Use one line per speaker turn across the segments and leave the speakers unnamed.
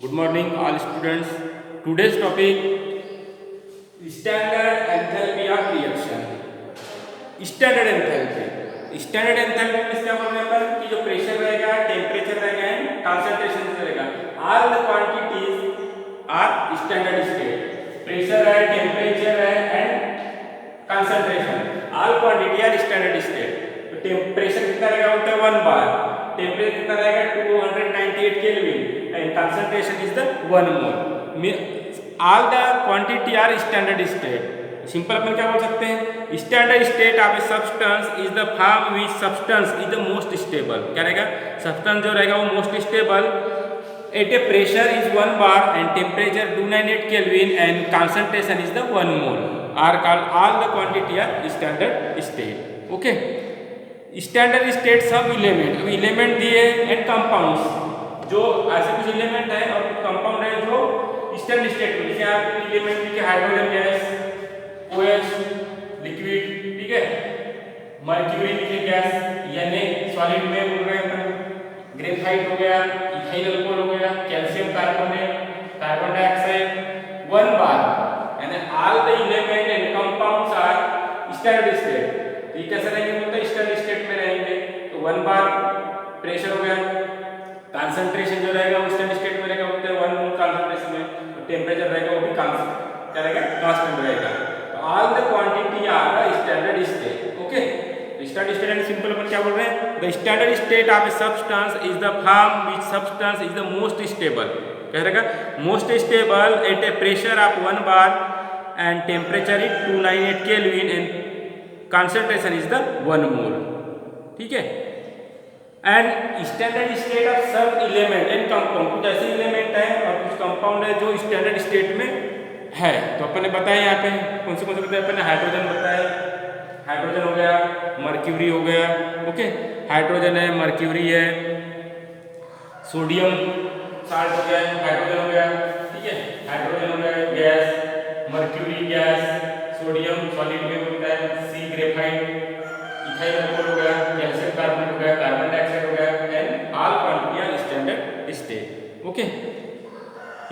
Good morning, all students. Today's topic standard enthalpy of reaction. Standard enthalpy में क्या बोल रहे हैं अपन कि जो प्रेशर रहेगा, टेम्परेचर रहेगा एंड कंसंट्रेशन रहेगा, all the quantities are standard state. Pressure है, टेम्परेचर है and concentration, all quantity are standard state. तो टेम्परेचर कितना रहेगा बोलते हैं 1 बार, टेम्परेचर कितना रहेगा 298 kelvin and concentration is the 1 mole. All the quantity are standard state. Simple अपन क्या बोल सकते हैं, standard state of a substance is the form which substance is the most stable. क्या रहेगा, सब्सटेंस जो रहेगा वो most stable at a pressure is 1 bar and temperature 298 kelvin and concentration is the 1 mole are called all the quantity are standard state. Okay, standard state सब element, अब element दिए and compounds, जो ऐसे कुछ element है और compound है जो स्टैंडर्ड स्टेट में, जैसे आप एलिमेंट लिखे हाइड्रोजन गैस, OH लिक्विड, ठीक है, मर्क्यूरी लिखे गैस, यानी सॉलिड में बोल रहे हैं अपन, ग्रेफाइट हो गया, इथाइल अल्कोहल हो गया, calcium carbonate, carbon dioxide 1 bar यानी all the element and compounds are standard state. ये कैसे रहेंगे बोलते हैं, स्टैंडर्ड स्टेट में रहेंगे. तो 1 बार प्रेशर हो गया, कंसंट्रेशन जो रहेगा वो स्टैंडर्ड स्टेट में रहेगा बोलते हैं 1 मोल कंसंट्रेशन में, तो टेम्परेचर रहेगा वो भी कांस्टेंट, क्या रहेगा, कांस्टेंट रहेगा. All the quantity are the standard state. Okay, standard state and simple अपन क्या बोल रहे हैं, the standard state of a substance is the form which substance is the most stable. क्या रहेगा, most stable at a pressure of 1 bar and temperature is 298 kelvin and concentration is the 1 mole. ठीक है, and standard state of सब element and compound, कुछ ऐसे element है और कुछ कंपाउंड है जो स्टैंडर्ड स्टेट में है. तो अपन ने बताया यहाँ पे कौन से बताया, अपन ने हाइड्रोजन बताया, हाइड्रोजन हो गया, मर्क्यूरी हो गया. ओके, हाइड्रोजन है, मर्क्यूरी है, सोडियम साल्ट हो गया, हाइड्रोजन हो गया. ठीक है, हाइड्रोजन हो गया gas, mercury gas, sodium solid में होता है, सी ग्रेफाइट, इथाइल अल्कोहल हो गया, कैल्शियम कार्बोनेट हो गया, कार्बन डाइऑक्साइड हो गया and all quantity are standard state. Okay,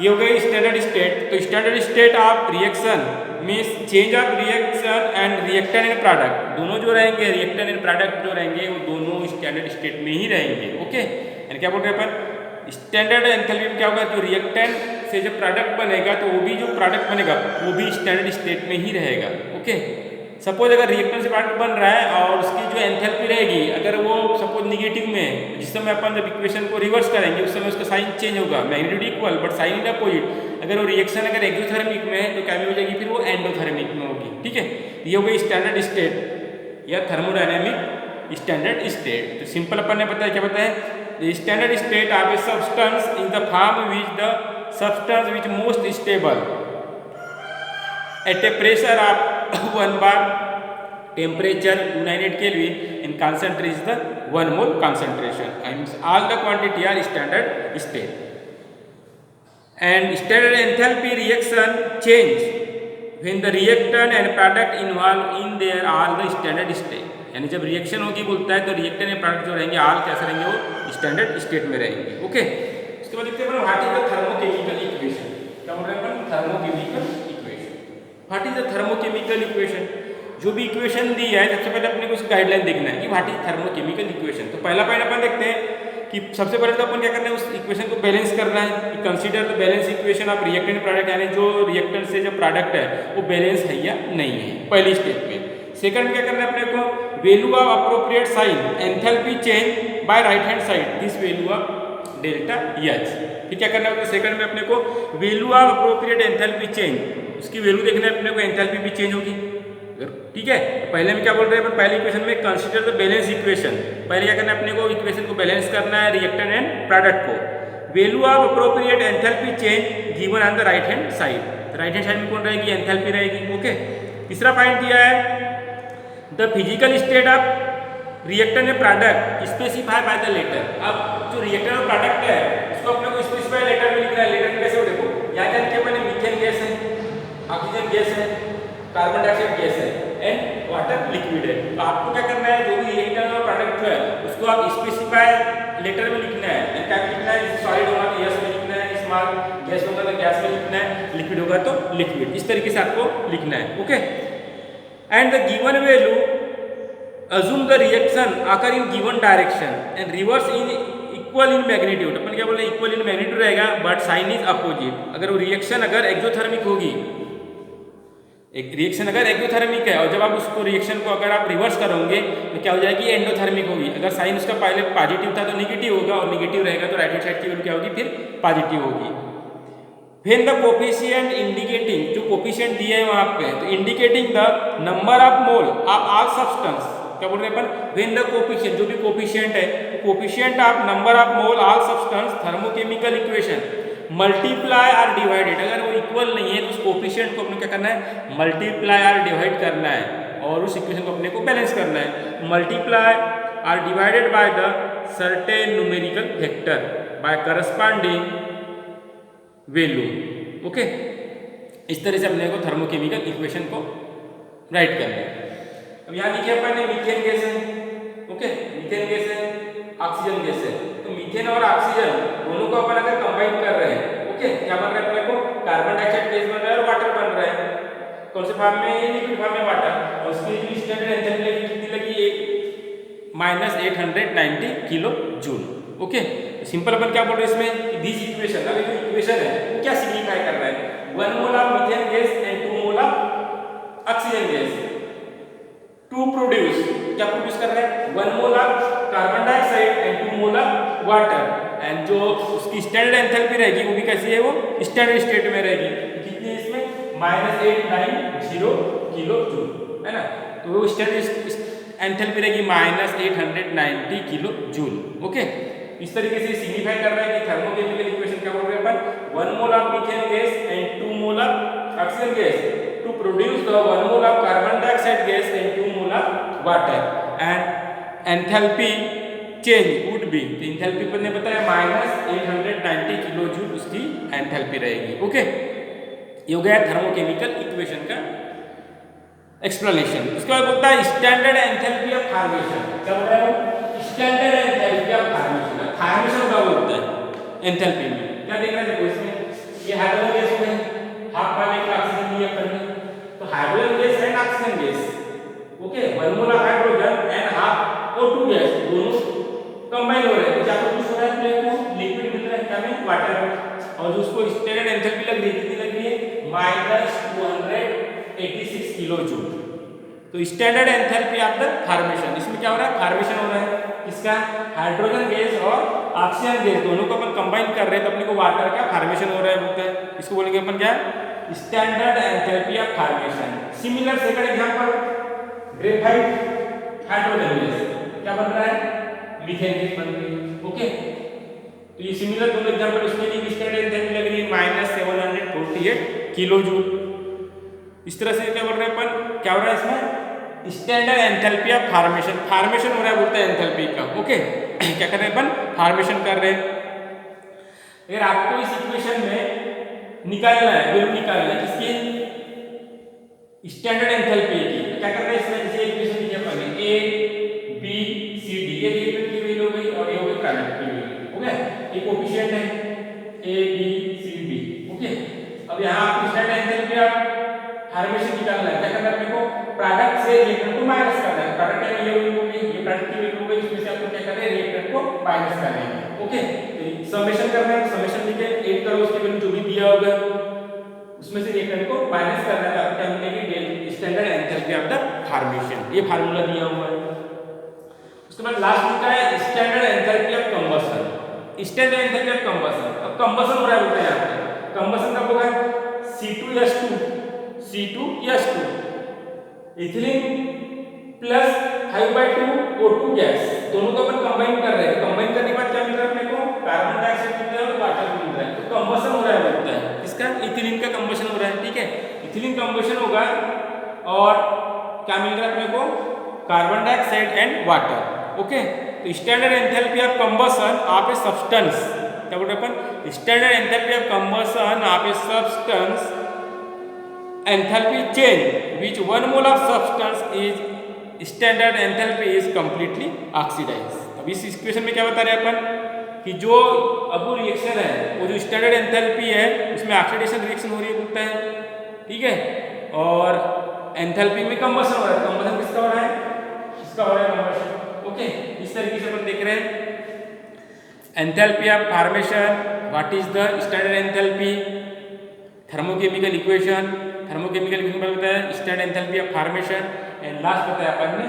ये हो गई स्टैंडर्ड स्टेट. तो standard state of reaction means change of reaction and reactant and product, दोनों जो रहेंगे रिएक्टेंट एंड प्रोडक्ट जो रहेंगे वो दोनों स्टैंडर्ड स्टेट में ही रहेंगे. ओके, यानी क्या बोल रहे हैं अपन, स्टैंडर्ड एंथैल्पी में क्या होगा, जो रिएक्टेंट से जो प्रोडक्ट बनेगा तो वो भी जो प्रोडक्ट बनेगा वो भी स्टैंडर्ड स्टेट में ही रहेगा. ओके, सपोज अगर रिएक्टेंट से प्रोडक्ट बन रहा है और उसकी जो एंथैल्पी रहेगी अगर वो सपोज निगेटिव में है, जिस समय अपन जब इक्वेशन को रिवर्स करेंगे उस समय उसका साइन चेंज होगा, magnitude equal but sign is opposite. अगर वो रिएक्शन अगर एक्सोथर्मिक में है तो क्या हो जाएगी, फिर वो एंडोथर्मिक में होगी. ठीक है, ये हो गई स्टैंडर्ड स्टेट या थर्मोडायनेमिक स्टैंडर्ड स्टेट. तो सिंपल अपन ने बताया, क्या बताया, the standard state of a substance in the form which the substance which most stable at a pressure of 1 bar, temperature 298 Kelvin and concentration is the 1 mole concentration and all the quantity are standard state. And standard enthalpy reaction change when the reactant and product involved in their all the standard state. यानी जब reaction होगी बोलता है तो reactant and product जो रहेंगे all कैसे रहेंगे, वो स्टैंडर्ड स्टेट में रहेंगे. ओके, उसके बाद देखते हैं what is the thermochemical equation. क्या बोल रहे हैं अपन, thermochemical equation. What is the thermochemical equation, जो भी इक्वेशन दी है सबसे पहले अपने को उसकी गाइडलाइन देखना है कि व्हाट इज थर्मोकेमिकल इक्वेशन. तो पहला पॉइंट अपन देखते हैं कि सबसे पहले तो अपन क्या करना है, उस इक्वेशन को बैलेंस करना है कि consider the balance equation of reactant product, यानी जो रिएक्टेंट से जो प्रोडक्ट है वो बैलेंस है या नहीं है, पहली स्टेप में. सेकंड क्या करना है अपने को, value of appropriate sign enthalpy change by right hand side this value of delta H. फिर क्या करना है सेकंड में अपने को value of appropriate enthalpy change, उसकी वैल्यू देखना है अपने को, एंथैल्पी भी चेंज होगी. ठीक है, पहले में क्या बोल रहे हैं, पहले इक्वेशन में कंसीडर द बैलेंस इक्वेशन, पहले क्या करना है अपने को, इक्वेशन को बैलेंस करना है रिएक्टेंट एंड प्रोडक्ट को. Value of appropriate enthalpy change given on the right hand side, right hand side में कौन रहेगी, एंथैल्पी रहेगी. ओके, तीसरा पॉइंट दिया है the physical state of reactant and product specify by the letter. अब जो रिएक्टेंट और प्रोडक्ट है उसको अपने को स्पेसिफाई लेटर में लिखना है. लेटर में कैसे हो, देखो यहाँ क्या लिखे मैंने, मीथेन गैस है, ऑक्सीजन गैस है, कार्बन डाइऑक्साइड गैस है एंड वाटर लिक्विड है. तो आपको क्या करना है, जो भी रिएक्टेंट और प्रोडक्ट है उसको आप स्पेसिफाई लेटर में लिखना है. क्या लिखना है, सॉलिड होगा तो यस में लिखना है, स्मॉल गैस में लिखना है, लिक्विड होगा तो लिक्विड। इस तरीके से आपको लिखना है। Okay, and the given value assume the reaction occur in given direction and reverse in equal in magnitude. अपन क्या बोल रहे हैं, इक्वल इन मैग्नीट्यूड रहेगा बट साइन इज अपोजिट। अगर वो रिएक्शन अगर एक्सोथर्मिक होगी, एक रिएक्शन अगर एक्सोथर्मिक है और जब आप उसको रिएक्शन को अगर आप रिवर्स करोगे तो क्या हो जाएगी, एंडोथर्मिक होगी। अगर साइन उसका पहले पॉजिटिव था तो नेगेटिव होगा, और नेगेटिव रहेगा तो राइट हैंड साइड की वैल्यू क्या होगी, फिर पॉजिटिव होगी। When the coefficient indicating, जो कोफिशिएंट दिया है वहां पे, तो indicating the number of mole of all substance, क्या बोल रहे हैं अपन, when the coefficient, जो भी कोफिशिएंट है, coefficient of number of mole all substance thermochemical equation multiply और डिवाइडेड, अगर वो इक्वल नहीं है तो उस कोफिशिएंट को अपने क्या करना है, मल्टीप्लाई और डिवाइड करना है, और उस इक्वेशन को अपने को बैलेंस करना है। मल्टीप्लाई और divided by the certain numerical factor by corresponding value. Okay, इस तरह से अपने को थर्मोकेमिकल इक्वेशन को राइट करना है। अब यहाँ लिखे अपन ने मीथेन गैस है। ओके, मीथेन गैस है, ऑक्सीजन गैस है, तो मीथेन और ऑक्सीजन दोनों को अपन अगर कंबाइन कर रहे हैं, ओके, क्या बन रहा है अपने को, कार्बन डाइऑक्साइड गैस बन रहा है और वाटर बन रहा है। कौन से फॉर्म में, ये लिक्विड फॉर्म में वाटर, और उसकी जो स्टैंडर्ड एंथैल्पी लगी कितनी लगी, -890 किलो जूल। ओके, सिंपल अपन क्या बोल रहे हैं इसमें, दिस इक्वेशन, अगर जो इक्वेशन है वो क्या सिग्निफाई कर रहा है, 1 mole of methane gas and 2 mole of oxygen gas to produce, क्या प्रोड्यूस कर रहा है, 1 mole of carbon dioxide and 2 mole of water, and जो उसकी स्टैंडर्ड एंथैल्पी रहेगी वो भी कैसी है, वो स्टैंडर्ड स्टेट में रहेगी। कितनी है इसमें, -890 किलो जूल, है ना, तो वो स्टैंडर्ड एंथैल्पी रहेगी -890 किलो जूल। ओके, इस तरीके से सिग्निफाई कर रहा है कि थर्मोकेमिकल इक्वेशन क्या बोल रहे हैं अपन, 1 mole of methane gas and 2 mole of oxygen gas to produce the 1 mole of carbon dioxide gas and 2 mole of water, and enthalpy change would be, enthalpy पर ने बताया -890 किलो जूल उसकी enthalpy रहेगी। ओके, ये हो गया thermochemical equation का explanation. उसके बाद बोलता है स्टैंडर्ड एंथैल्पी ऑफ फॉर्मेशन, क्या बोल रहा है, standard enthalpy of formation. Formation का बोलता है एंथैल्पी में, क्या देख रहे हैं देखो इसमें, ये हाइड्रोजन गैस हो गई, हाफ मॉलिक्यूल ऑक्सीजन दिया करने, तो hydrogen gas and oxygen gas, okay, 1 mole of hydrogen and half O2 gas दोनों कंबाइन हो रहे हैं, तो क्या कुछ हो रहा है, अपने को लिक्विड मिल रहा है, क्या में, वाटर, और जो उसको स्टैंडर्ड एंथैल्पी लग रही है, कितनी लग रही है, -286 किलो जूल। तो standard enthalpy of the formation, इसमें क्या हो रहा है, फॉर्मेशन हो रहा है इसका, हाइड्रोजन गैस और ऑक्सीजन गैस दोनों को अपन कंबाइन कर रहे हैं, तो अपने को वाटर का फॉर्मेशन हो रहा है बोलते हैं, इसको बोलेंगे अपन क्या, standard enthalpy of formation. Similar second example, graphite hydrogen gas, क्या बन रहा है, मीथेन गैस बन रही है। ओके, तो ये सिमिलर दोनों एग्जांपल, उसमें भी स्टैंडर्ड एंथैल्पी लग रही है -748 किलो जूल। इस तरह से क्या बोल रहे हैं अपन, क्या हो रहा है इसमें, standard enthalpy of formation, formation हो रहा है बोलते हैं एंथैल्पी का। ओके, क्या कर रहे हैं अपन, फॉर्मेशन कर रहे हैं। अगर आपको इस इक्वेशन में निकालना है, वैल्यू निकालना है किसकी, स्टैंडर्ड एंथैल्पी की, क्या करना है इसमें, जैसे इक्वेशन दी अपन ने A B C D, ये रिएक्टेंट की वैल्यू हो गई और ये हो गई प्रोडक्ट की वैल्यू। ओके, ये कोएफिशिएंट है A B C D। Okay, अब यहाँ आपको स्टैंडर्ड एंथैल्पी ऑफ फॉर्मेशन निकालना है, क्या करना है अपने को, प्रोडक्ट से रिएक्टेंट को माइनस करना है, प्रोडक्ट की वैल्यू हो गई, ये प्रोडक्ट की वैल्यू हो गई, इसमें से आपको क्या करना है, रिएक्टेंट को माइनस करना है। ओके, समेशन करना है, समेशन लिखे 8 करो, उसकी वैल्यू जो भी दिया होगा उसमें से रिएक्टेंट को माइनस करना है, आपको क्या मिलेगी, standard enthalpy of the formation, ये फार्मूला दिया हुआ है। उसके बाद लास्ट लिखा है standard enthalpy of combustion, standard enthalpy of combustion. अब कंबशन हो रहा है बोलते हैं यहाँ पे, कंबशन कब होगा, C2H2 ethylene plus 5/2 O2 gas, दोनों को अपन कंबाइन कर रहे हैं, कंबाइन करने के बाद क्या मिल रहा है अपने को, कार्बन डाइऑक्साइड मिल रहा है और वाटर मिल रहा है, तो कंबशन हो रहा है बोलता है, इसका इथिलीन का कंबशन हो रहा है। ठीक है, इथिलीन कंबशन होगा और क्या मिल रहा है अपने को, carbon dioxide and water. Okay, तो standard enthalpy of combustion of a substance, क्या बोल रहे हैं अपन, standard enthalpy of combustion of a substance enthalpy change which 1 mole of substance is standard enthalpy is completely oxidise. अब इस equation में क्या बता रहे हैं अपन, कि जो अब वो रिएक्शन है, वो जो स्टैंडर्ड एंथैल्पी है उसमें ऑक्सीडेशन रिएक्शन हो रही है बोलता है, ठीक है, और एंथैल्पी में कंबशन हो रहा है। कंबशन किसका हो रहा है? इसका हो रहा है कंबशन। ओके, इस तरीके से अपन देख रहे हैं enthalpy of formation, what is the standard enthalpy, thermochemical equation, thermochemical equation होता है standard enthalpy of formation, and last बताया अपन ने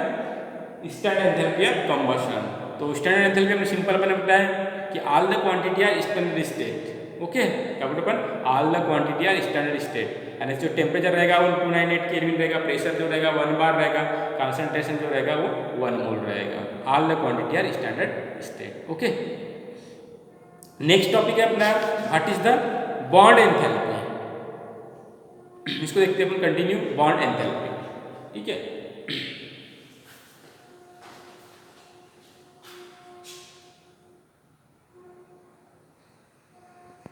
स्टैंडर्ड एंथैल्पी ऑफ कंबशन। तो स्टैंडर्ड एंथैल्पी हमने सिंपल अपन बताया कि all the quantity are standard state. Okay, क्या बोलते अपन? All the quantity are standard state, यानी जो टेम्परेचर रहेगा वो 298 केल्विन रहेगा, प्रेशर जो रहेगा 1 बार रहेगा, कंसंट्रेशन जो रहेगा वो 1 मोल रहेगा। All the quantity are standard state. Okay, next topic है अपना what is the bond enthalpy. इसको देखते हैं अपन कंटिन्यू, बॉन्ड एंथैल्पी, ठीक है।